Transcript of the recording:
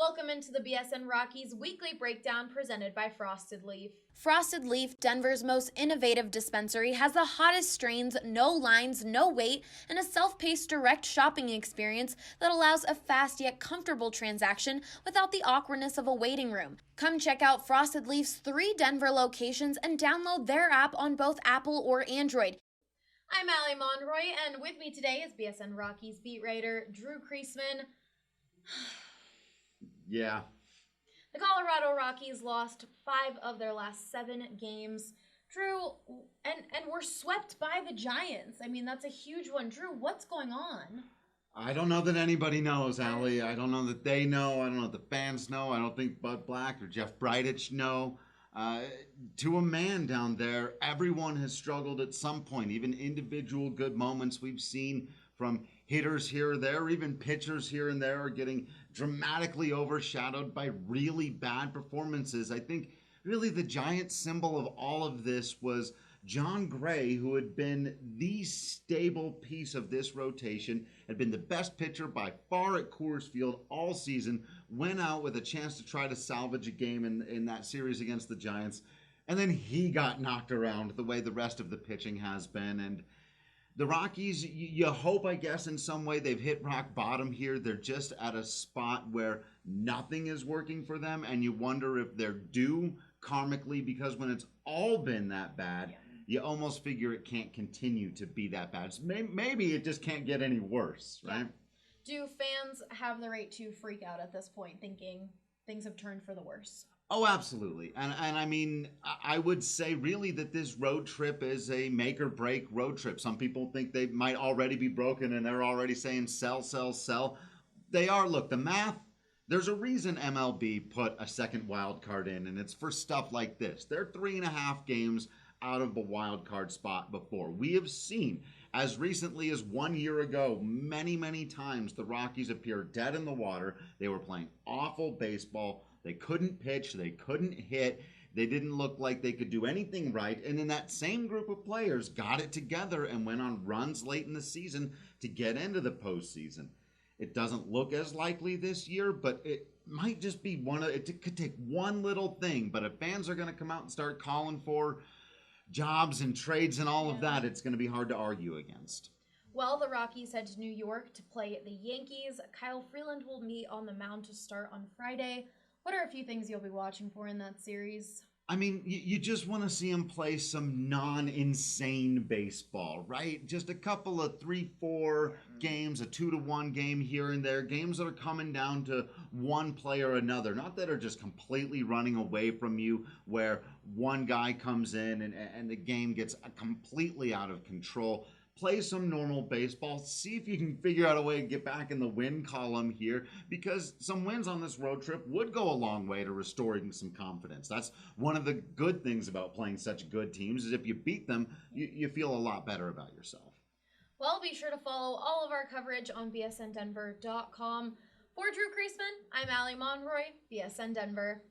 Welcome into the BSN Rockies Weekly Breakdown presented by Frosted Leaf. Frosted Leaf, Denver's most innovative dispensary, has the hottest strains, no lines, no wait, and a self-paced direct shopping experience that allows a fast yet comfortable transaction without the awkwardness of a waiting room. Come check out Frosted Leaf's 3 Denver locations and download their app on both Apple or Android. I'm Allie Monroy, and with me today is BSN Rockies beat writer Drew Creasman. Yeah. The Colorado Rockies lost 5 of their last 7 games. Drew, and were swept by the Giants. I mean, that's a huge one. Drew, what's going on? I don't know that anybody knows, Allie. I don't know that they know. I don't know that the fans know. I don't think Bud Black or Jeff Bridich know. To a man down there, everyone has struggled at some point. Even individual good moments we've seen from hitters here or there, or even pitchers here and there, are getting dramatically overshadowed by really bad performances. I think really the giant symbol of all of this was John Gray, who had been the stable piece of this rotation, had been the best pitcher by far at Coors Field all season, went out with a chance to try to salvage a game in that series against the Giants, and then he got knocked around the way the rest of the pitching has been. And the Rockies, you hope, I guess, in some way they've hit rock bottom here. They're just at a spot where nothing is working for them, and you wonder if they're due karmically, because when it's all been that bad, you almost figure it can't continue to be that bad. So maybe it just can't get any worse, right? Do fans have the right to freak out at this point, thinking things have turned for the worse? Oh, absolutely. And I mean, I would say really that this road trip is a make or break road trip. Some people think they might already be broken and they're already saying sell, sell, sell. They are. Look, the math, there's a reason MLB put a second wild card in, and it's for stuff like this. They're 3.5 games out of the wild card spot before. We have seen as recently as 1 year ago, many, many times the Rockies appeared dead in the water. They were playing awful baseball. They couldn't pitch. They couldn't hit. They didn't look like they could do anything right. And then that same group of players got it together and went on runs late in the season to get into the postseason. It doesn't look as likely this year, but it might just be it could take one little thing. But if fans are going to come out and start calling for jobs and trades and all of that, it's going to be hard to argue against. Well, the Rockies head to New York to play the Yankees. Kyle Freeland will meet on the mound to start on Friday. What are a few things you'll be watching for in that series? I mean, you just want to see him play some non-insane baseball, right? Just a couple of 3-4 games, a 2-1 game here and there, games that are coming down to one play or another, not that are just completely running away from you, where one guy comes in and the game gets completely out of control. Play some normal baseball. See if you can figure out a way to get back in the win column here, because some wins on this road trip would go a long way to restoring some confidence. That's one of the good things about playing such good teams, is if you beat them, you feel a lot better about yourself. Well, be sure to follow all of our coverage on bsndenver.com. For Drew Creasman, I'm Allie Monroy, BSN Denver.